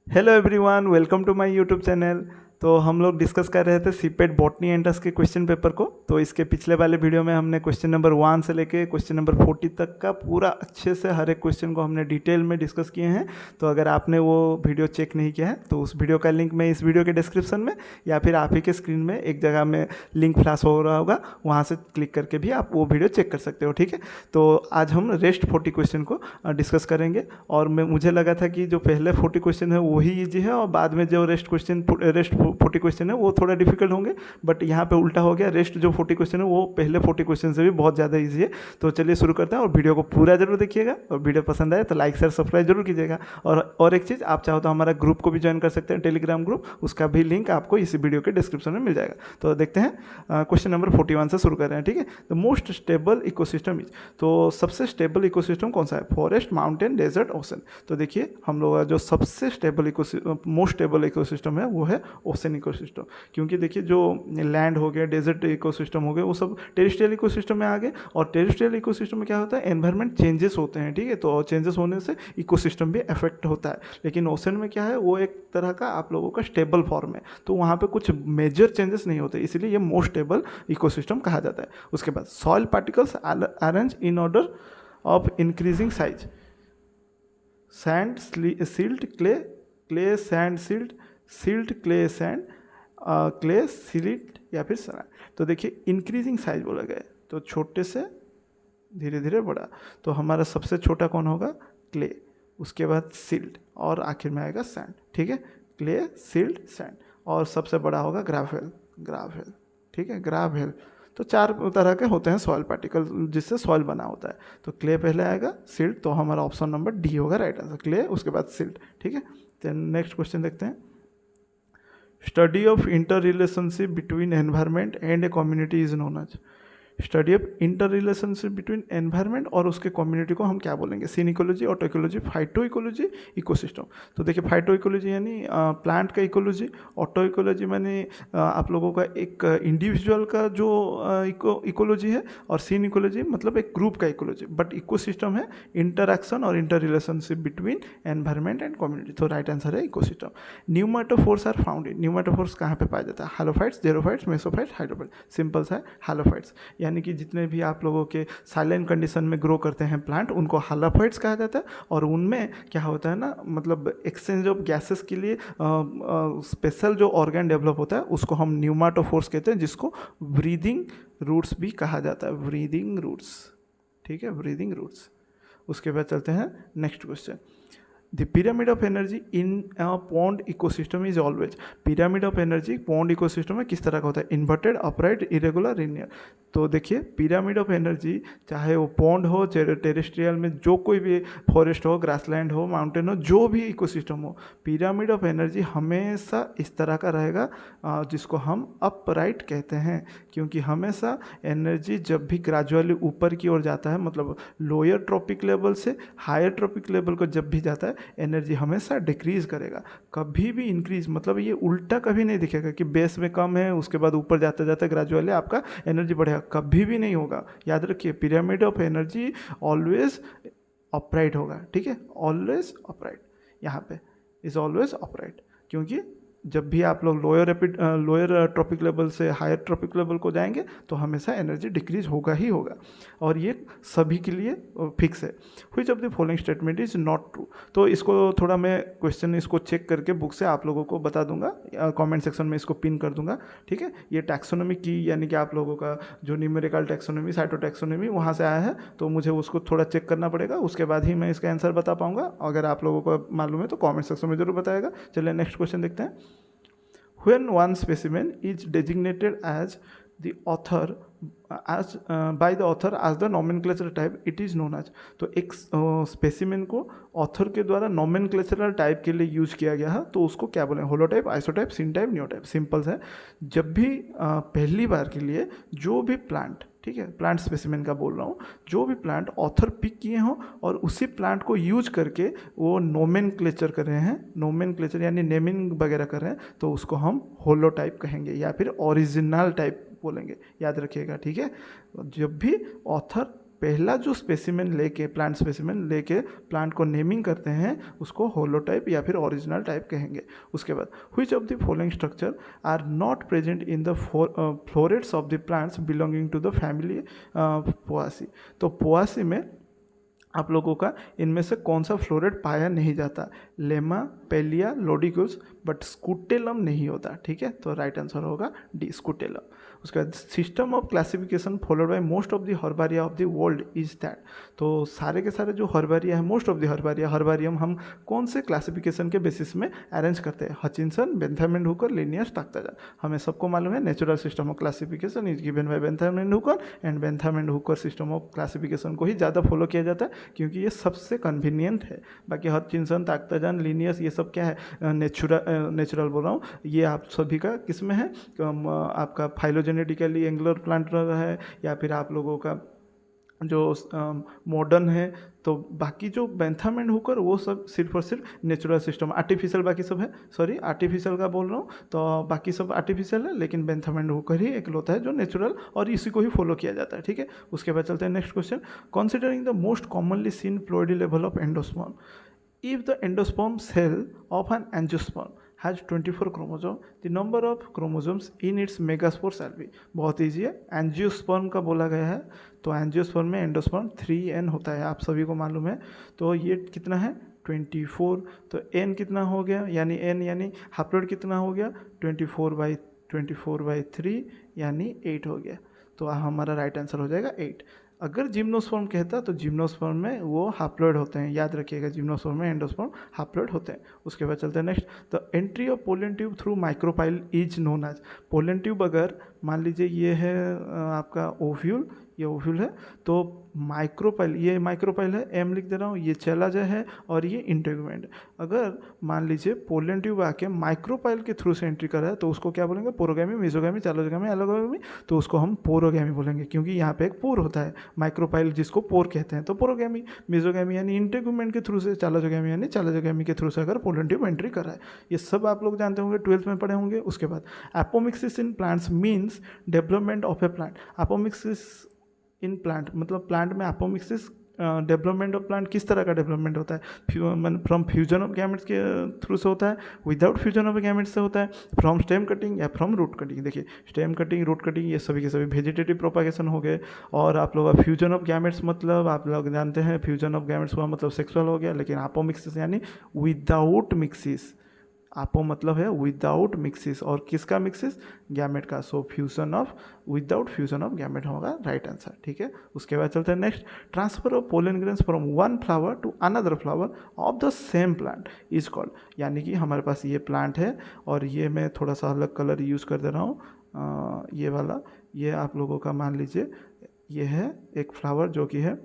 Hello everyone, welcome to my YouTube channel. तो हम लोग डिस्कस कर रहे थे सीपेट बॉटनी एंट्रेंस के क्वेश्चन पेपर को। तो इसके पिछले वाले वीडियो में हमने क्वेश्चन नंबर 1 से लेके क्वेश्चन नंबर 40 तक का पूरा अच्छे से हर एक क्वेश्चन को हमने डिटेल में डिस्कस किए हैं। तो अगर आपने वो वीडियो चेक नहीं किया है तो उस वीडियो का लिंक मैं इस वीडियो के डिस्क्रिप्शन में या फिर आप ही के स्क्रीन में एक जगह में लिंक फ्लैश हो रहा होगा, वहाँ से क्लिक करके भी आप वो वीडियो चेक कर सकते हो। ठीक है, तो आज हम रेस्ट 40 क्वेश्चन को डिस्कस करेंगे। और मुझे लगा था कि जो पहले 40 क्वेश्चन है वही ईजी है और बाद में जो रेस्ट 40 क्वेश्चन है वो थोड़ा डिफिकल्ट होंगे, बट यहाँ पे उल्टा हो गया। रेस्ट जो 40 क्वेश्चन है वो पहले 40 क्वेश्चन से भी बहुत ज़्यादा ईजी है। तो चलिए शुरू करते हैं और वीडियो को पूरा जरूर देखिएगा, और वीडियो पसंद आए तो लाइक शेयर सब्सक्राइब जरूर कीजिएगा। और एक चीज़, आप चाहो तो हमारा ग्रुप को भी ज्वाइन कर सकते हैं, टेलीग्राम ग्रुप, उसका भी लिंक आपको इसी वीडियो के डिस्क्रिप्शन में मिल जाएगा। तो देखते हैं, क्वेश्चन नंबर 41 से शुरू कर रहे हैं। ठीक है, the most stable ecosystem is, तो सबसे स्टेबल इकोसिस्टम कौन सा है? Forest, mountain, desert, ocean. तो देखिए हम लोग जो सबसे स्टेबल मोस्ट स्टेबल इकोसिस्टम है वो है ओशन इकोसिस्टम। क्योंकि देखिए जो लैंड हो गया, डेजर्ट इकोसिस्टम हो गए, वो सब टेरेस्ट्रियल इकोसिस्टम में आ गए। और टेरेस्ट्रियल इकोसिस्टम में क्या होता है? एनवायरनमेंट चेंजेस होते हैं। ठीक है, तो चेंजेस होने से इकोसिस्टम भी अफेक्ट होता है। लेकिन ओशन में क्या है, वो एक तरह का आप लोगों का स्टेबल फॉर्म है, तो वहाँ पे कुछ मेजर चेंजेस नहीं होते, इसलिए ये मोस्ट स्टेबल इकोसिस्टम कहा जाता है। उसके बाद soil particles arrange in order of increasing size, sand, silt, clay sand, silt clay sand, clay slit या फिर सैंड। तो देखिए इंक्रीजिंग साइज बोला गया है, तो छोटे से धीरे धीरे बढ़ा। तो हमारा सबसे छोटा कौन होगा? क्ले, उसके बाद सिल्ट और आखिर में आएगा सैंड। ठीक है, क्ले, सिल्ट, सैंड, और सबसे बड़ा होगा ग्रावेल। ठीक है, ग्रावेल। तो चार तरह के होते हैं सॉइल पार्टिकल जिससे सॉइल बना होता है। तो क्ले पहले आएगा, सिल्ट, तो हमारा ऑप्शन नंबर डी होगा राइट आंसर, क्ले, उसके बाद सिल्ट। ठीक है, तो नेक्स्ट क्वेश्चन देखते हैं। Study of inter relationship between environment and a community is known as. Study of inter relationship between environment और उसके कम्युनिटी को हम क्या बोलेंगे? Synecology, auto ecology, phyto ecology, ecosystem. तो देखिए फाइटो इकोलॉजी यानी प्लांट का इकोलॉजी, ऑटो इकोलॉजी माने आप लोगों का एक इंडिविजुअल का जो इकोलॉजी है, और सीन इकोलॉजी मतलब एक ग्रुप का इकोलॉजी। बट इकोसिस्टम है इंटरैक्शन और inter relationship between environment and community. तो राइट आंसर है ecosystem. Pneumatophores are found in, pneumatophores कहाँ पे पाया जाता है? Halophytes, xerophytes, mesophytes, hydrophytes. Simple सा है, हैलोफाइट्स। यानी कि जितने भी आप लोगों के साइलेंट कंडीशन में ग्रो करते हैं प्लांट, उनको हैलोफाइट्स कहा जाता है। और उनमें क्या होता है ना, मतलब एक्सचेंज ऑफ गैसेस के लिए स्पेशल जो ऑर्गन डेवलप होता है उसको हम न्यूमेटोफोर्स कहते हैं, जिसको ब्रीदिंग रूट्स भी कहा जाता है, ब्रीदिंग रूट्स। ठीक है, ब्रीदिंग रूट्स। उसके बाद चलते हैं next question. The pyramid of energy in pond ecosystem is always. Pyramid of energy pond ecosystem में किस तरह का होता है? Inverted, upright, irregular, linear. तो देखिए पिरामिड ऑफ एनर्जी, चाहे वो पॉन्ड हो, टेरेस्ट्रियल में जो कोई भी फॉरेस्ट हो, ग्रासलैंड हो, माउंटेन हो, जो भी इकोसिस्टम हो, पिरामिड ऑफ एनर्जी हमेशा इस तरह का रहेगा, जिसको हम अपराइट कहते हैं। क्योंकि हमेशा एनर्जी जब भी ग्रेजुअली ऊपर की ओर जाता है, मतलब लोअर ट्रॉपिक लेवल से हायर ट्रॉपिक लेवल को जब भी जाता है, एनर्जी हमेशा डिक्रीज करेगा, कभी भी इंक्रीज। मतलब ये उल्टा कभी नहीं दिखेगा कि बेस में कम है उसके बाद ऊपर जाते जाते ग्रेजुअली आपका एनर्जी बढ़ेगा, कभी भी नहीं होगा। याद रखिए pyramid of energy always upright होगा। ठीक है, ऑलवेज अपराइट, यहाँ पे इज ऑलवेज अपराइट। क्योंकि जब भी आप लोग लोअर ट्रॉपिक लेवल से हायर ट्रॉपिक लेवल को जाएंगे तो हमेशा एनर्जी डिक्रीज होगा ही होगा, और ये सभी के लिए फिक्स है। Which of the following statement is not true. तो इसको थोड़ा मैं क्वेश्चन इसको चेक करके बुक से आप लोगों को बता दूंगा, कमेंट सेक्शन में इसको पिन कर दूंगा। ठीक है, ये टैक्सोनॉमी की यानी कि आप लोगों का जो न्यूमेरिकल टैक्सोनॉमी, साइटो टैक्सोनॉमी वहाँ से आया है, तो मुझे उसको थोड़ा चेक करना पड़ेगा, उसके बाद ही मैं इसका आंसर बता पाऊंगा। अगर आप लोगों को मालूम है तो कॉमेंट सेक्शन में जरूर बताएगा। चलिए नेक्स्ट क्वेश्चन देखते हैं। When one specimen is designated as the author by the author as the nomenclature type, it is known as। तो एक स्पेसिमेन को ऑथर के द्वारा नोमेनक्लेचरल टाइप के लिए यूज किया गया है, तो उसको क्या बोलें? Holotype, isotype, syntype, नियोटाइप। सिंपल है, जब भी पहली बार के लिए जो भी प्लांट, ठीक है, प्लांट स्पेसिमेन का बोल रहा हूँ, जो भी प्लांट ऑथर पिक किए हों और उसी प्लांट को यूज करके वो नोमेनक्लेचर कर रहे हैं, नोमेनक्लेचर यानी नेमिंग वगैरह कर रहे हैं, तो उसको हम होलोटाइप कहेंगे या फिर ओरिजिनल टाइप बोलेंगे। याद रखिएगा। ठीक है, जब भी ऑथर पहला जो स्पेसिमेन लेके प्लांट स्पेसिमेन लेके प्लांट को नेमिंग करते हैं उसको होलोटाइप या फिर ओरिजिनल टाइप कहेंगे। उसके बाद which of the following structure are not present in the florets of the plants belonging to the family Poaceae. तो पोआसी में आप लोगों का इनमें से कौन सा फ्लोरेट पाया नहीं जाता, lemma, palea, lodicules, but scutellum नहीं होता। ठीक है, तो राइट आंसर होगा डी, स्कूटेलम। उसके बाद system of classification followed by most of the herbaria of the world is that. तो सारे के सारे जो हर्बारिया है, मोस्ट ऑफ द हर्बारियम हम कौन से क्लासिफिकेशन के बेसिस में अरेंज करते हैं, Hutchinson, Bentham and Hooker, Linnaeus, Takhtajan. हमें सबको मालूम है natural system of classification is given by Bentham and Hooker, and Bentham and Hooker system of classification को ही ज़्यादा फॉलो किया जाता है क्योंकि ये सबसे कन्वीनियंट है। बाकी हचिंसन, ताक्ताजान, लिनियस ये सब क्या है, नेचुरल बोल रहा हूँ, ये आप सभी का किस में है, आपका फाइलोजेनेटिकली एंगुलर प्लांट है या फिर आप लोगों का जो मॉडर्न है। तो बाकी जो बेंथम एंड हुकर वो सब सिर्फ और सिर्फ नेचुरल सिस्टम, आर्टिफिशियल बाकी सब है, सॉरी आर्टिफिशियल का बोल रहा हूँ, तो बाकी सब आर्टिफिशियल है, लेकिन बेंथम एंड हुकर ही एक होता है जो नेचुरल और इसी को ही फॉलो किया जाता है। ठीक है, उसके बाद चलते हैं next question. Considering the most commonly seen ploidy level of endosperm, if the endosperm cell of an angiosperm has 24 chromosome, the number of chromosomes in its megaspore shall be। बहुत ईजी है, एंजियोस्पर्म का बोला गया है, तो angiosperm में endosperm 3n होता है, आप सभी को मालूम है। तो ये कितना है 24, तो n कितना हो गया, यानी n यानी हाप्लोइड कितना हो गया 24/3 यानी 8 हो गया। तो हमारा राइट आंसर हो जाएगा 8। अगर जिम्नोस्पर्म कहता तो जिम्नोस्पर्म में वो हाप्लोइड होते हैं, याद रखिएगा, जिम्नोस्पर्म में एंडोस्पर्म हाप्लोइड होते हैं। उसके बाद चलते हैं next. The entry of pollen tube through micropyle is known as. Pollen tube अगर मान लीजिए ये है आपका ओव्यूल, ये ओव्यूल है, तो माइक्रोपाइल, ये माइक्रोपाइल है, एम लिख दे रहा हूँ, ये चला जाए है और ये इंटेगुमेंट। अगर मान लीजिए पोलन ट्यूब आके माइक्रोपाइल के थ्रू से एंट्री कर रहा है तो उसको क्या बोलेंगे, पोरोगैमी, मेसोगैमी, चालोगैमी, एलोगैमी। तो उसको हम पोरोगैमी बोलेंगे क्योंकि यहाँ पे एक पोर होता है, माइक्रोपाइल जिसको पोर कहते हैं। तो पोरोगैमी, मेसोगैमी यानी इंटेगुमेंट के थ्रू से, चालोगैमी यानी चालोगैमी के थ्रू से अगर पोलन ट्यूब एंट्री कर रहा है। ये सब आप लोग जानते होंगे, 12th में पढ़े होंगे। उसके बाद apomixis in plants means development of a plant. Apomixis in plant मतलब प्लांट में एपोमिक्सिस डेवलपमेंट ऑफ प्लांट किस तरह का डेवलपमेंट होता है, फ्रॉम फ्यूजन ऑफ गैमेट्स के थ्रू से होता है, विदाउट फ्यूजन ऑफ गैमेट्स से होता है, फ्रॉम स्टेम कटिंग या फ्रॉम रूट कटिंग। देखिए स्टेम कटिंग, रूट कटिंग ये सभी के सभी वेजिटेटिव प्रोपागेशन हो गए। और आप लोग फ्यूजन ऑफ गैमेट्स मतलब आप लोग जानते हैं फ्यूजन ऑफ गैमेट्स हुआ मतलब सेक्सुअल हो गया, लेकिन एपोमिक्सिस यानी विदाउट मिक्सिस। आपो मतलब है विदाउट मिक्सिस, और किसका मिक्सिस, गैमेट का। So fusion of, without fusion of gamete होगा राइट आंसर। ठीक है, उसके बाद चलते हैं next. Transfer of pollen grains from one flower to another flower of the same plant is called. यानी कि हमारे पास ये प्लांट है और ये मैं थोड़ा सा अलग कलर यूज़ कर दे रहा हूँ, ये वाला, ये आप लोगों का मान लीजिए ये है एक फ्लावर जो कि है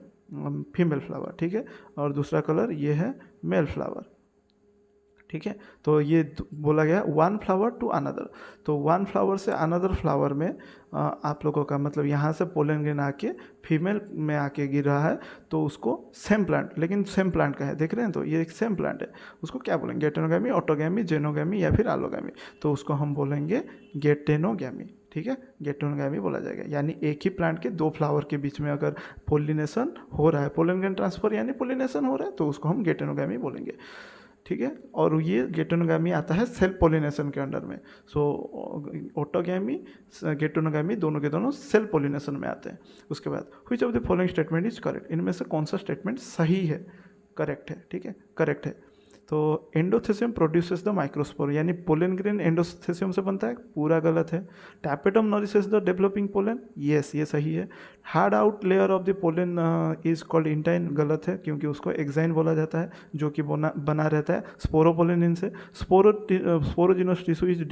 फीमेल फ्लावर, ठीक है, और दूसरा कलर ये है मेल फ्लावर। ठीक है, तो ये बोला गया वन फ्लावर टू अनदर। तो वन फ्लावर से अनदर फ्लावर में आप लोगों का मतलब यहाँ से पोलन ग्रेन आके फीमेल में आके गिर रहा है, तो उसको सेम प्लांट, लेकिन सेम प्लांट का है, देख रहे हैं, तो ये एक सेम प्लांट है, उसको क्या बोलेंगे, गेटेनोगैमी, ऑटोगैमी, जेनोगैमी या फिर एलोगैमी। तो उसको हम बोलेंगे गेटेनोगैमी। ठीक है, गेटेनोगैमी बोला जाएगा। यानी एक ही प्लांट के दो फ्लावर के बीच में अगर पोलिनेशन हो रहा है, पोलन ग्रेन ट्रांसफर यानी पोलिनेशन हो रहा है, तो उसको हम गेटेनोगैमी बोलेंगे। ठीक है, और ये गेटेनोगैमी आता है सेल्फ पोलिनेशन के अंडर में। सो ऑटोगैमी, गेटेनोगैमी दोनों के दोनों सेल्फ पोलिनेशन में आते हैं। उसके बाद which of the following statement is correct. इनमें से कौन सा स्टेटमेंट सही है, करेक्ट है। ठीक है, करेक्ट है। तो एंडोथेसियम प्रोड्यूसेस द माइक्रोस्पोर, यानी पोलन ग्रेन एंडोथेसियम से बनता है, पूरा गलत है। Tapetum nourishes the developing pollen, yes ये सही है। Hard out layer of the pollen is called intine, गलत है क्योंकि उसको एक्साइन बोला जाता है जो कि बना रहता है स्पोरोपोलिन से। स्पोरोजिनस टिश्यू इज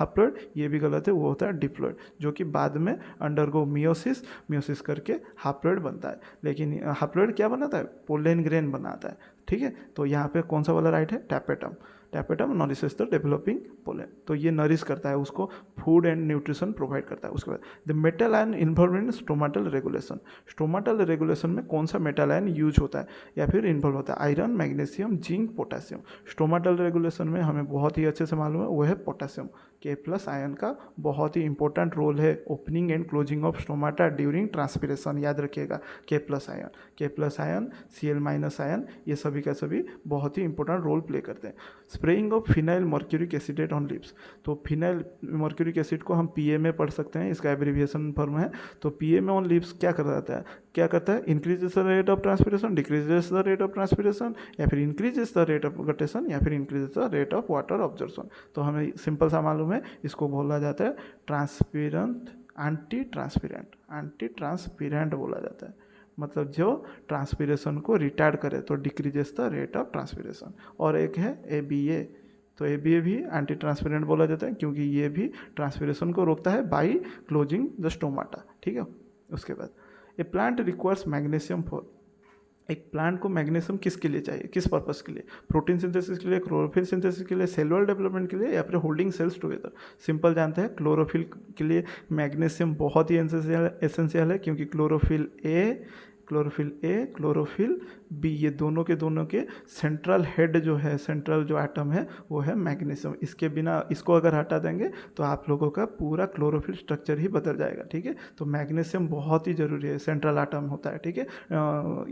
हैप्लॉइड, ये भी गलत है, वो होता है डिप्लॉइड जो कि बाद में अंडरगो मियोसिस करके हैप्लॉइड बनता है। लेकिन हैप्लॉइड क्या बनाता है, पोलन ग्रेन बनाता है। ठीक है। तो यहाँ पे कौन सा वाला राइट है, tapetum. Tapetum nourishes the developing pollen, तो ये नरिश करता है, उसको फूड एंड न्यूट्रिशन प्रोवाइड करता है। उसके बाद the metal ion involve in stomatal regulation, stomatal regulation में कौन सा मेटल आयन यूज होता है या फिर इन्वॉल्व होता है, iron, magnesium, zinc, potassium. Stomatal regulation में हमें बहुत ही अच्छे से मालूम है वो है पोटेशियम। K+ आयन का बहुत ही इंपॉर्टेंट रोल है opening and closing of stomata during transpiration, याद रखिएगा। K+ ion, K+ ion, Cl- ion, ये सभी का सभी बहुत ही इंपॉर्टेंट रोल प्ले करते हैं। Spraying of phenyl mercuric acetate on lips, तो फिनाइल मर्क्यूरिक एसिड को हम PA में पढ़ सकते हैं, इसका एब्रीविएशन फॉर्म है। तो PA में ऑन लिप्स क्या करता है, increases the rate of transpiration, decreases the rate of transpiration, या फिर increases the rate of guttation, या फिर increases the rate of water absorption. तो हमें सिंपल सा मालूम है, इसको बोला जाता है ट्रांसपेरेंट, एंटी ट्रांसपेरेंट बोला जाता है, मतलब जो ट्रांसपिरेशन को रिटार्ड करे, तो decreases the rate of transpiration. और एक है ABA, तो ABA भी एंटी ट्रांसपेरेंट बोला जाता है क्योंकि ये भी ट्रांसपिरेशन को रोकता है बाई क्लोजिंग द स्टोमाटा, ठीक है। उसके बाद ए प्लांट रिक्वायर्स मैग्नीशियम फॉर, एक प्लांट को मैग्नीशियम किसके लिए चाहिए, किस पर्पस के लिए, प्रोटीन सिंथेसिस के लिए, क्लोरोफिल सिंथेसिस के लिए, सेलुलर डेवलपमेंट के लिए, या फिर होल्डिंग सेल्स टुगेदर। सिंपल जानते हैं, क्लोरोफिल के लिए मैग्नीशियम बहुत ही एसेंशियल है क्योंकि क्लोरोफिल ए, क्लोरोफिल बी, ये दोनों के सेंट्रल हेड जो है, सेंट्रल जो एटम है वो है मैग्नीशियम। इसके बिना, इसको अगर हटा देंगे तो आप लोगों का पूरा क्लोरोफिल स्ट्रक्चर ही बदल जाएगा, ठीक है। तो मैग्नीशियम बहुत ही ज़रूरी है, सेंट्रल एटम होता है, ठीक है।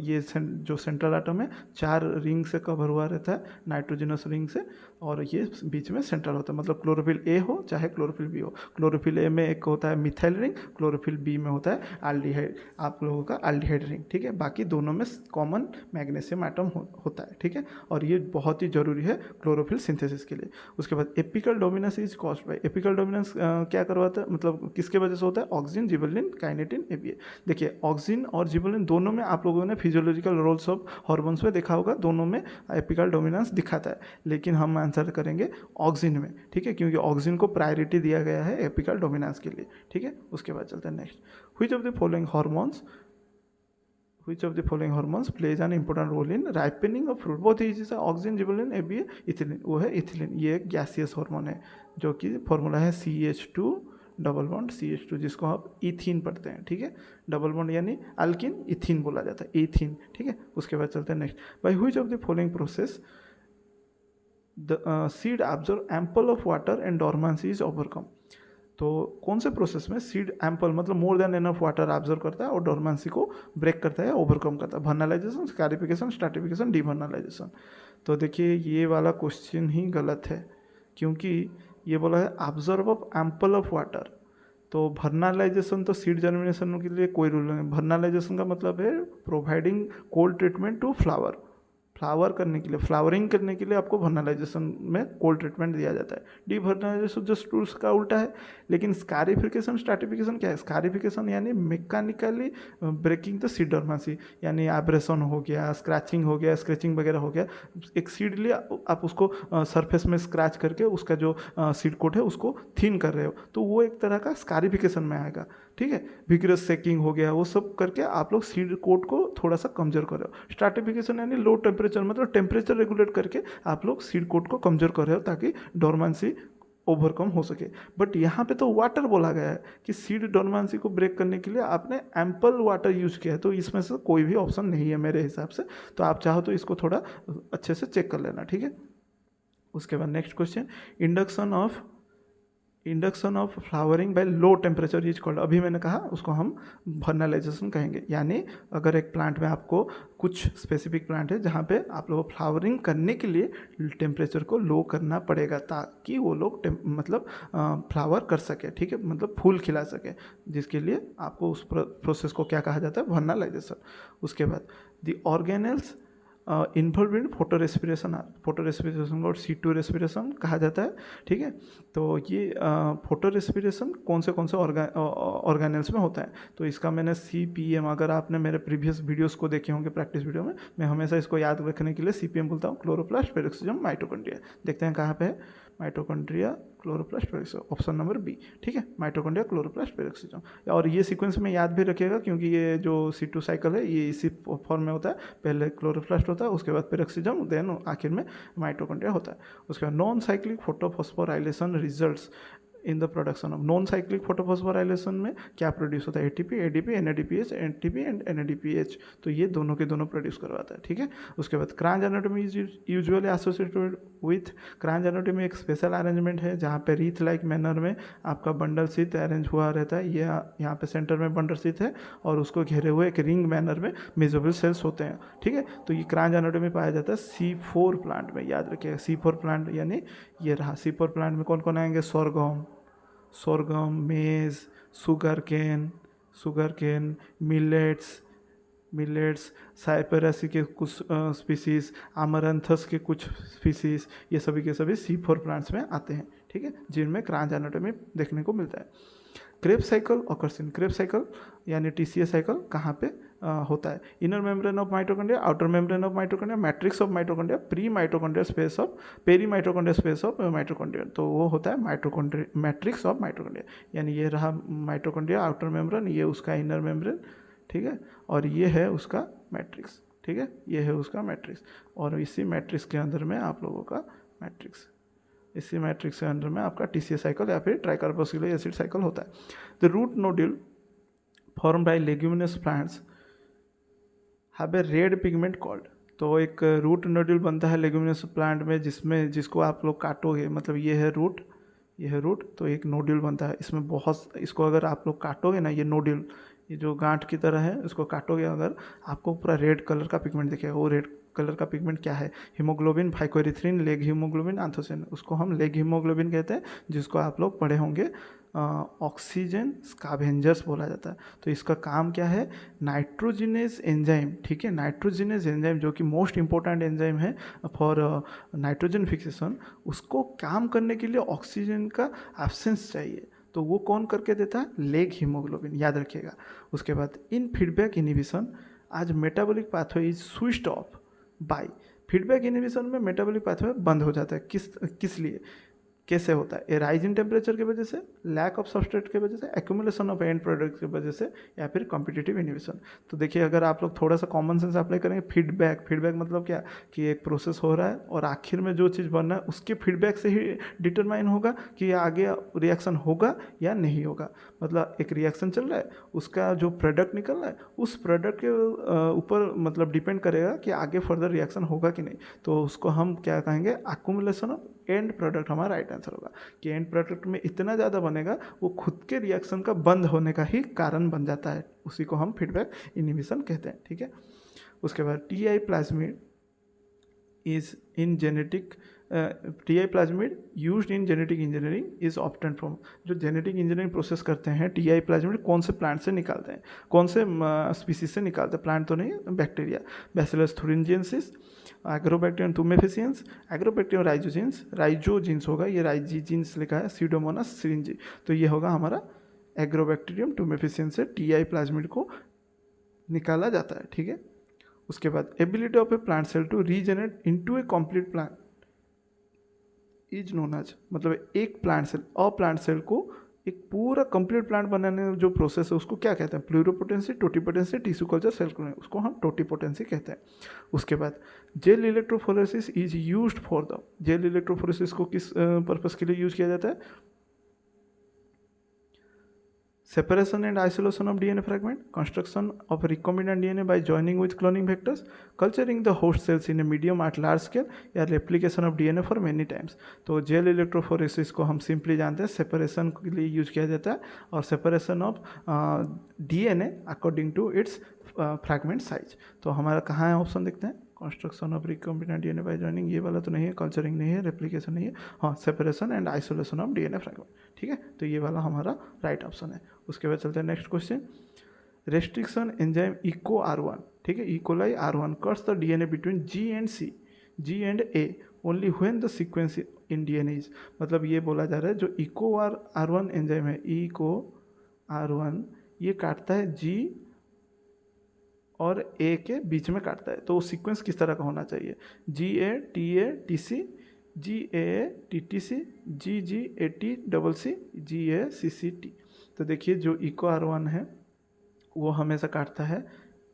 ये जो सेंट्रल एटम है 4 रिंग से कवर हुआ रहता है, नाइट्रोजनस रिंग से, और ये बीच में सेंट्रल होता है। मतलब क्लोरोफिल ए हो चाहे क्लोरोफिल बी हो, क्लोरोफिल ए में एक होता है मिथाइल रिंग, क्लोरोफिल बी में होता है एल्डिहाइड, आप लोगों का एल्डिहाइड रिंग, ठीक है। बाकी दोनों में कॉमन मैग्नीशियम एटम होता है, ठीक है। और ये बहुत ही जरूरी है क्लोरोफिल सिंथेसिस के लिए। उसके बाद apical dominance is caused by, apical dominance क्या करवाता है, मतलब किसके वजह से होता है, ऑक्सिन, जिबरेलिन, काइनेटिन, ABA। देखिए ऑक्सिन और जिबरेलिन दोनों में आप लोगों ने फिजियोलॉजिकल रोल्स ऑफ हार्मोन्स में देखा होगा, दोनों में एपिकल डोमिनेंस दिखाता है, लेकिन हम आंसर करेंगे ऑक्सिन में, ठीक है, क्योंकि ऑक्सिन को प्रायोरिटी दिया गया है एपिकल डोमिनेंस के लिए, ठीक है। उसके बाद चलते हैं next, which of the following hormones plays an important role in ripening of fruit, बहुत ईजी सा, ऑक्सिन, जिबरेलिन, ABA, इथिलीन, वो है इथिलीन। ये एक गैसियस हार्मोन है जो कि फॉर्मूला है CH2 डबल बॉन्ड CH2, जिसको आप इथीन पढ़ते हैं, ठीक है। डबल बॉन्ड यानी अल्किन, इथीन बोला जाता है, इथीन, ठीक है। उसके बाद चलते हैं next, by which of the following process the seed absorb ample of water and dormancy is overcome, तो कौन से प्रोसेस में सीड एम्पल मतलब more than enough water observe करता है और डॉर्मेंसी को ब्रेक करता है, ओवरकम करता है, वर्नलाइजेशन, स्कैरिफिकेशन, स्ट्रैटिफिकेशन, डिवर्नलाइजेशन। तो देखिए ये वाला क्वेश्चन ही गलत है क्योंकि ये बोला है observe of ample of water, तो वर्नलाइजेशन तो सीड जर्मिनेशन के लिए कोई रूल नहीं। वर्नलाइजेशन का मतलब है providing cold treatment to flower करने के लिए, फ्लावरिंग करने के लिए आपको वर्नलाइजेशन में कोल्ड ट्रीटमेंट दिया जाता है। डिवर्नलाइजेशन जस्ट टूल्स का उल्टा है। लेकिन स्कैरिफिकेशन, स्ट्रैटिफिकेशन क्या है, स्कैरिफिकेशन यानी mechanically breaking the seed dormancy, यानी एब्रेशन हो गया, स्क्रैचिंग हो गया, स्क्रैचिंग वगैरह हो गया, एक सीड लिया आप उसको सरफेस में स्क्रैच करके उसका जो सीड कोट है उसको थिन कर रहे हो, तो वो एक तरह का स्कैरिफिकेशन में आएगा, ठीक है। विग्रस सेकिंग हो गया, वो सब करके आप लोग सीड कोट को थोड़ा सा कमजोर कर रहे हो। स्ट्रैटिफिकेशन यानी लो टेम्परेचर, मतलब टेम्परेचर रेगुलेट करके आप लोग सीड कोट को कमजोर कर रहे हो ताकि डॉर्मेंसी ओवरकम हो सके। बट यहाँ पे तो वाटर बोला गया है कि सीड डॉर्मेंसी को ब्रेक करने के लिए आपने एम्पल वाटर यूज किया है, तो इसमें से कोई भी ऑप्शन नहीं है मेरे हिसाब से। तो आप चाहो तो इसको थोड़ा अच्छे से चेक कर लेना, ठीक है। उसके बाद next question, induction of flowering by low temperature is called, अभी मैंने कहा उसको हम वर्नलाइजेशन कहेंगे। यानी अगर एक प्लांट में आपको कुछ स्पेसिफिक प्लांट है जहाँ पे आप लोग फ्लावरिंग करने के लिए टेम्परेचर को लो करना पड़ेगा ताकि वो लोग मतलब फ्लावर कर सके, ठीक है, मतलब फूल खिला सके, जिसके लिए आपको उस प्रोसेस को क्या कहा जाता है, वर्नलाइजेशन। उसके बाद the organelles involve in photo respiration को C2 रेस्पिरेशन कहा जाता है, ठीक है। तो ये फोटो रेस्पिरेशन कौन से ऑर्गेनेल्स में होता है, तो इसका मैंने CPM, अगर आपने मेरे प्रीवियस वीडियोस को देखे होंगे प्रैक्टिस वीडियो में, मैं हमेशा इसको याद रखने के लिए CPM बोलता हूँ, क्लोरोप्लास्ट, पेरोक्सिजम, माइटोकॉन्ड्रिया। देखते हैं कहाँ पे है, mitochondria, chloroplast peroxisome, option number B, ठीक है, माइटोकॉन्ड्रिया क्लोरोप्लास्ट पेरोक्सिसोम। और ये सीक्वेंस में याद भी रखिएगा क्योंकि ये जो C2 साइकिल है ये इसी फॉर्म में होता है, पहले क्लोरोप्लास्ट होता है, उसके बाद पेरोक्सिसोम, देन आखिर में माइटोकॉन्ड्रिया होता है। उसके बाद non cyclic photophosphorylation results in the production of, non cyclic photophosphorylation में क्या प्रोड्यूस होता है, ATP, ADP, NADPH, ATP and NADPH, तो ये दोनों के दोनों प्रोड्यूस करवाता है, ठीक है। उसके बाद crunch anatomy is usually associated with, crunch anatomy एक स्पेशल अरेंजमेंट है जहाँ पे रीथ लाइक मैनर में आपका बंडल शीथ अरेंज हुआ रहता है, ये यहाँ पे सेंटर में बंडल शीथ है और उसको घेरे हुए एक रिंग मैनर में मेसोफिल सेल्स होते हैं, ठीक है। तो ये क्रांच एनाटॉमी पाया जाता है C4 प्लांट में, याद रखिएगा C4 प्लांट यानी ये रहा। C4 प्लांट में कौन कौन आएंगे, सोरगम, मेज, शुगर केन, मिलेट्स, साइपेरासी के कुछ स्पीसीज, आमरंथस के कुछ स्पीसीज, ये सभी के सभी C4 प्लांट्स में आते हैं, ठीक है, जिनमें क्रांच एनाटॉमी देखने को मिलता है। Krebs cycle occurs in, Krebs cycle यानी TCA साइकिल कहाँ पे होता है, inner membrane of mitochondria, outer membrane of mitochondria, matrix of mitochondria, pre mitochondrial space of, peri mitochondrial space of mitochondria, तो वो होता है माइटोकॉन्ड्रिया, मैट्रिक्स ऑफ माइटोकॉन्ड्रिया, यानी ये रहा माइटोकॉन्ड्रिया आउटर मेम्ब्रेन, ये उसका इनर मेम्ब्रेन, ठीक है, और ये है उसका मैट्रिक्स, ठीक है, ये है उसका मैट्रिक्स, और इसी मैट्रिक्स के अंदर में आप लोगों का मैट्रिक्स, इसी मैट्रिक्स के अंदर में आपका TCA साइकिल या फिर ट्राइकार्बोक्सिलिक एसिड साइकिल होता है। The root nodule form by leguminous plants have a red pigment called, तो एक रूट नोड्यूल बनता है लेग्यूमिनस प्लांट में जिसको आप लोग काटोगे, मतलब ये है रूट, तो एक नोड्यूल बनता है, इसमें बहुत, इसको अगर आप लोग काटोगे ना, ये नोड्यूल, ये जो गांठ की तरह है, इसको काटोगे अगर, आपको पूरा रेड कलर का पिगमेंट दिखेगा। वो रेड कलर का पिगमेंट क्या है, हीमोग्लोबिन, फाइकोएरिथ्रिन, लेग हीमोग्लोबिन, एंथोसिन, उसको हम लेग हीमोग्लोबिन कहते हैं, जिसको आप लोग पढ़े होंगे ऑक्सीजन स्कैवेंजर्स बोला जाता है। तो इसका काम क्या है, नाइट्रोजिनेज एंजाइम, ठीक है, नाइट्रोजिनेज एंजाइम जो कि मोस्ट इंपॉर्टेंट एंजाइम है फॉर नाइट्रोजन फिक्सेशन, उसको काम करने के लिए ऑक्सीजन का एब्सेंस चाहिए, तो वो कौन करके देता है, लेग हीमोग्लोबिन, याद रखिएगा। उसके बाद इन फीडबैक इनहिबिशन आज metabolic pathway is switched off by, feedback inhibition में मेटाबॉलिक पाथवे बंद हो जाता है, किस लिए, कैसे होता है, ए राइज इन टेम्परेचर की वजह से, लैक ऑफ सबस्ट्रेट की वजह से, एक्यूमुलेशन ऑफ एंड प्रोडक्ट की वजह से, या फिर कॉम्पिटिटिव इनहिबिशन। तो देखिए अगर आप लोग थोड़ा सा कॉमन सेंस अप्लाई करेंगे, फीडबैक मतलब क्या, कि एक प्रोसेस हो रहा है और आखिर में जो चीज़ बनना है उसके फीडबैक से ही डिटरमाइन होगा कि आगे रिएक्शन होगा या नहीं होगा। मतलब एक रिएक्शन चल रहा है, उसका जो प्रोडक्ट निकल रहा है उस प्रोडक्ट के ऊपर मतलब डिपेंड करेगा कि आगे फर्दर रिएक्शन होगा कि नहीं, तो उसको हम क्या कहेंगे, एक्यूमुलेशन ऑफ एंड प्रोडक्ट हमारा राइट आंसर होगा, कि एंड प्रोडक्ट में इतना ज़्यादा बनेगा वो खुद के रिएक्शन का बंद होने का ही कारण बन जाता है, उसी को हम फीडबैक इनहिबिशन कहते हैं, ठीक है। उसके बाद TI plasmid is in genetic, TI plasmid used in genetic engineering is obtain from, जो जेनेटिक इंजीनियरिंग प्रोसेस करते हैं TI प्लाज्मिड कौन से प्लांट से निकालते हैं, कौन से स्पीसीज से निकालते हैं, प्लांट तो नहीं, bacteria, Bacillus thuringiensis, Agrobacterium tumefaciens, Agrobacterium rhizogenes होगा, ये राइजोजिन्स लिखा है, सीडोमोनास सिरिंजी, तो ये होगा हमारा एग्रोबैक्टीरियम तुमेफिसियंस से TI प्लाज्मिड को निकाला जाता है, ठीक है। उसके बाद ability of a plant cell to regenerate into a complete plant is known as, मतलब एक प्लांट सेल को एक पूरा कंप्लीट प्लांट बनाने में जो प्रोसेस है उसको क्या कहते हैं, pluripotency, totipotency, tissue culture, cell cloning, उसको हम टोटीपोटेंसी कहते हैं। उसके बाद gel electrophoresis is used for the, gel electrophoresis को किस पर्पस के लिए यूज किया जाता है, separation and isolation of DNA fragment, construction of recombinant DNA by joining with cloning vectors, culturing the host cells in a medium at large scale, या replication of DNA for many times। तो jail electrophoresis को हम simply जानते हैं separation के लिए use किया जाता है, और separation of DNA according to its fragment size. तो हमारा कहाँ है ऑप्शन देखते हैं, construction of recombinant DNA by joining, ये वाला तो नहीं है, कल्चरिंग नहीं है, रेप्लिकेशन नहीं है, हाँ separation and isolation of DNA fragment, ठीक है, तो ये वाला हमारा राइट ऑप्शन है। उसके बाद चलते हैं next question, restriction enzyme eco R1, ठीक है, E coli R1 cuts the DNA between G and C, G and A only when the sequence in DNA is, मतलब ये बोला जा रहा है जो इको R1 एंजाइम है, इको R1 ये काटता है G और A के बीच में काटता है, तो सीक्वेंस किस तरह का होना चाहिए, GA, TA, TC GAATTC, GGATCC, GACCT। तो देखिए जो EcoR1 है वो हमेशा काटता है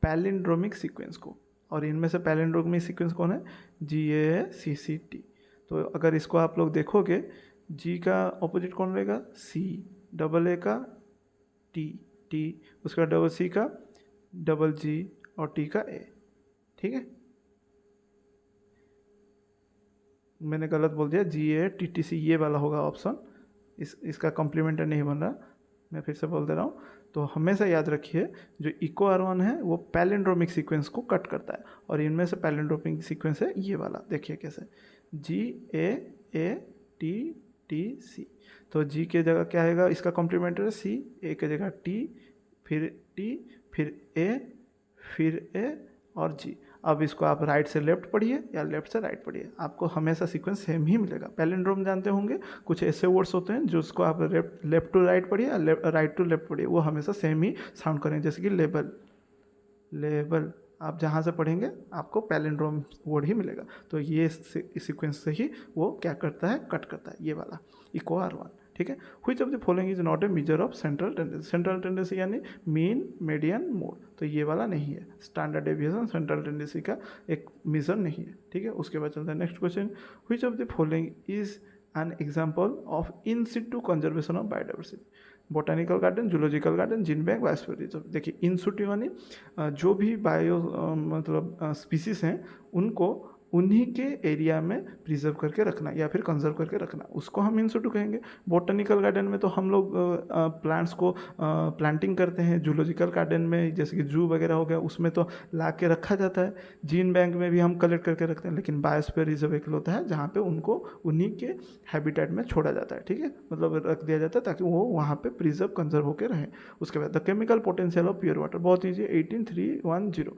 पैलिंड्रोमिक सीक्वेंस को, और इनमें से पैलिंड्रोमिक सीक्वेंस कौन है? GAACCT। तो अगर इसको आप लोग देखोगे, G का ऑपोजिट कौन रहेगा? C, डबल A का T, उसका डबल C का डबल G और T का A। ठीक है, मैंने गलत बोल दिया, GATTC ये वाला होगा ऑप्शन, इसका कॉम्प्लीमेंटर नहीं बन रहा, मैं फिर से बोल दे रहा हूँ। तो हमेशा याद रखिए जो EcoR1 है वो पैलिंड्रोमिक सीक्वेंस को कट करता है, और इनमें से पैलिंड्रोमिक सीक्वेंस है ये वाला, देखिए कैसे, GAATTC। तो G के जगह क्या आएगा? इसका कॉम्प्लीमेंटर है C, A के जगह T, फिर A, फिर A और G। अब इसको आप राइट से लेफ्ट पढ़िए या लेफ्ट से राइट पढ़िए, आपको हमेशा सीक्वेंस सेम ही मिलेगा। पैलिंड्रोम जानते होंगे, कुछ ऐसे वर्ड्स होते हैं जो उसको आप लेफ्ट टू राइट पढ़िए या राइट टू लेफ्ट पढ़िए, वो हमेशा सेम ही साउंड करेंगे। जैसे कि लेबल आप जहाँ से पढ़ेंगे आपको पैलिंड्रोम वर्ड ही मिलेगा। तो ये सीक्वेंस से ही वो क्या करता है? कट करता है, ये वाला EcoR1। ठीक है, which of the following is not a measure of central tendency. Central tendency यानी मीन, मीडियन, मोड, तो ये वाला नहीं है। स्टैंडर्ड डेविएशन सेंट्रल टेंडेंसी का एक मेजर नहीं है। ठीक है, उसके बाद चलता है next question, which of the following is an example of in Situ conservation of biodiversity. Botanical garden, zoological garden, gene bank, biosphere reserve. देखिए इन सिटू यानी जो भी मतलब स्पीसीज हैं उनको उन्हीं के एरिया में प्रिजर्व करके रखना या फिर कंजर्व करके रखना, उसको हम इन सिटू कहेंगे। बोटनिकल गार्डन में तो हम लोग प्लांट्स को प्लांटिंग करते हैं। जूलॉजिकल गार्डन में जैसे कि जू वगैरह हो गया, उसमें तो ला के रखा जाता है। जीन बैंक में भी हम कलेक्ट करके रखते हैं, लेकिन बायोस्फीयर रिजर्व एक होता है जहाँ पे उनको उन्हीं के हैबिटेट में छोड़ा जाता है। ठीक है, मतलब रख दिया जाता है ताकि वो वहाँ पे प्रिजर्व कंजर्व होकर रहें। उसके बाद the chemical potential of pure water, बहुत ईजी, 18,310,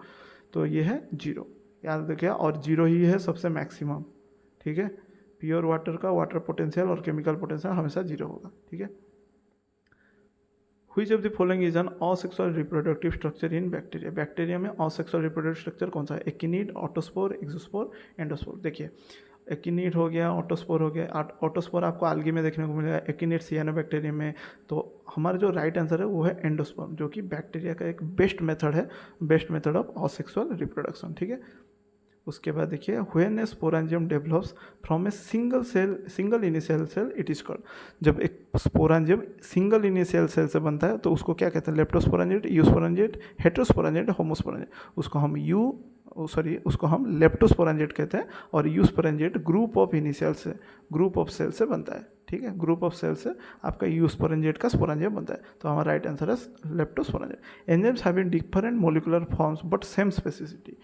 तो ये है 0, याद रखिए, और 0 ही है सबसे मैक्सिमम। ठीक है, प्योर वाटर का वाटर पोटेंशियल और केमिकल पोटेंशियल हमेशा 0 होगा। ठीक है, which of the following is an asexual reproductive structure in bacteria. Bacteria में असेक्सुअल रिप्रोडक्टिव स्ट्रक्चर कौन सा है? एकिनिड, ऑटोस्पोर, एक्सोस्पोर, एंडोस्पोर। देखिए एकिनिड हो गया, ऑटोस्पोर हो गया। ऑटोस्पोर आपको आल्गी में देखने को मिलेगा, एकिनिड सियानोबैक्टीरियम में। तो हमारा जो राइट आंसर है वो है एंडोस्पर्म, जो कि बैक्टीरिया का एक बेस्ट मेथड है, best method of asexual reproduction. ठीक है, उसके बाद देखिए when a sporangium develops from a single initial cell it is called. जब एक स्पोरेंजियम सिंगल इनिशियल सेल से बनता है तो उसको क्या कहते हैं? लेप्टोस्पोरेंजिएट, यूस्पोरेंजिएट, हेटेरोस्पोरेंजिएट, होमोस्पोरेंजिएट। उसको हम लेप्टोस्पोरेंजिएट कहते हैं, और यूस्पोरेंजिएट ग्रुप ऑफ सेल से बनता है। ठीक है, ग्रुप ऑफ सेल से आपका यूस्पोरेंजिएट का स्पोरेंजियम बनता है। तो हमारा राइट आंसर है leptosporangiate. Enzymes having different molecular forms but same specificity,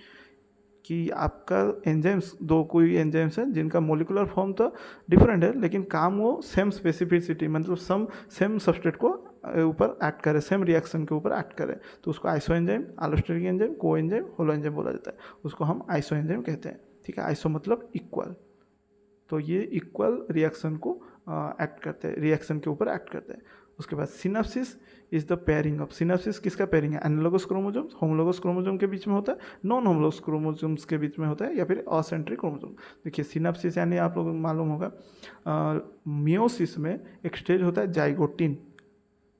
कि आपका एंजाइम्स, दो कोई एंजाइम्स हैं जिनका मोलिकुलर फॉर्म तो डिफरेंट है लेकिन काम वो सेम स्पेसिफिसिटी, मतलब सेम सबस्ट्रेट को ऊपर एक्ट करे, सेम रिएक्शन के ऊपर एक्ट करे, तो उसको आइसो एंजाइम, एलोस्टेरिक एंजाइम, को एंजाइम, होलो एंजाइम बोला जाता है। उसको हम आइसो एंजाइम कहते हैं। ठीक है, आइसो मतलब इक्वल, तो ये इक्वल रिएक्शन को एक्ट करते हैं, रिएक्शन के ऊपर एक्ट करते हैं। उसके बाद synapses is the pairing of. Synapses किसका पेयरिंग है? एनालॉगस क्रोमोसोम्स, होमोलॉगस क्रोमोसोम के बीच में होता है, नॉन होमोलॉगस क्रोमोसोम्स के बीच में होता है, या फिर असेंट्रिक क्रोमोसोम। देखिए सिनेप्सिस यानी आप लोगों को मालूम होगा, मियोसिस में एक स्टेज होता है जाइगोटिन,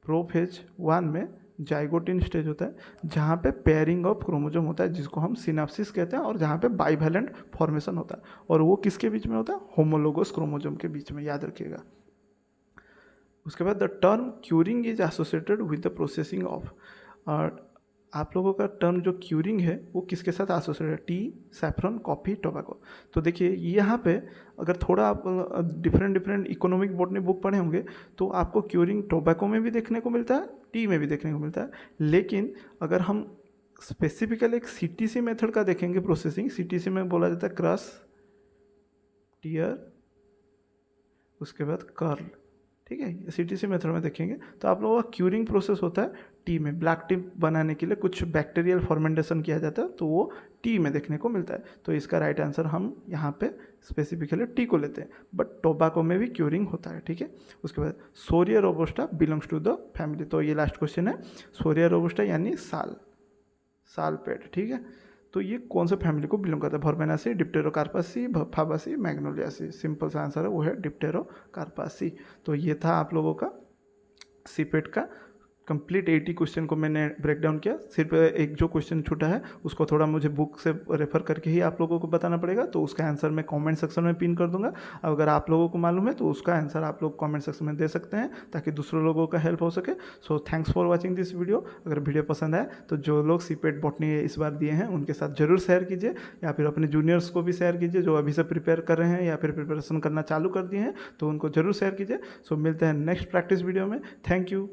प्रोफेज 1 में जाइगोटिन स्टेज होता है जहाँ पे पेयरिंग ऑफ क्रोमोसोम होता है, जिसको हम सिनेप्सिस कहते हैं, और जहाँ पे बाइवैलेंट फॉर्मेशन होता है, और वो किसके बीच में होता है? होमोलोगस क्रोमोसोम के बीच में, याद रखिएगा। उसके बाद the term curing is associated with the processing of, आप लोगों का टर्म जो क्यूरिंग है वो किसके साथ एसोसिएटेड है? T, saffron, coffee, tobacco. तो देखिए यहाँ पे अगर थोड़ा आप डिफरेंट इकोनॉमिक बॉटनी बुक पढ़े होंगे तो आपको क्यूरिंग टोबैको में भी देखने को मिलता है, टी में भी देखने को मिलता है। लेकिन अगर हम स्पेसिफिकली एक CTC मेथड का देखेंगे प्रोसेसिंग, CTC में बोला जाता है क्रश, टियर, उसके बाद कर्ल। ठीक है, CTC मेथड में देखेंगे तो आप लोगों का क्यूरिंग प्रोसेस होता है टी में। ब्लैक टी बनाने के लिए कुछ बैक्टीरियल फर्मेंटेशन किया जाता है, तो वो टी में देखने को मिलता है। तो इसका राइट आंसर हम यहाँ पे स्पेसिफिकली टी को लेते हैं, बट टोबैको में भी क्यूरिंग होता है। ठीक है, उसके बाद Shorea robusta belongs to the family. तो ये लास्ट क्वेश्चन है, सोरिया रोबस्टा यानी साल पेड़। ठीक है, तो ये कौन से फैमिली को बिलोंग करता है? वर्बेनासी, डिप्टेरोकार्पासी, फाबासी, मैग्नोलियासी। सिंपल सा आंसर है वो है डिप्टेरोकार्पासी। तो ये था आप लोगों का सीपेट का कंप्लीट 80 क्वेश्चन को मैंने ब्रेक डाउन किया। सिर्फ एक जो क्वेश्चन छूटा है उसको थोड़ा मुझे बुक से रेफर करके ही आप लोगों को बताना पड़ेगा, तो उसका आंसर मैं कमेंट सेक्शन में पिन कर दूंगा। अगर आप लोगों को मालूम है तो उसका आंसर आप लोग कमेंट सेक्शन में दे सकते हैं ताकि दूसरों लोगों का हेल्प हो सके। So thanks for watching this video. अगर वीडियो पसंद आए तो जो लोग सीपेट बॉटनी इस बार दिए हैं उनके साथ जरूर शेयर कीजिए, या फिर अपने जूनियर्स को भी शेयर कीजिए जो अभी से प्रिपेयर कर रहे हैं या फिर प्रिपरेशन करना चालू कर दिए हैं, तो उनको जरूर शेयर कीजिए। सो मिलते हैं नेक्स्ट प्रैक्टिस वीडियो में। Thank you.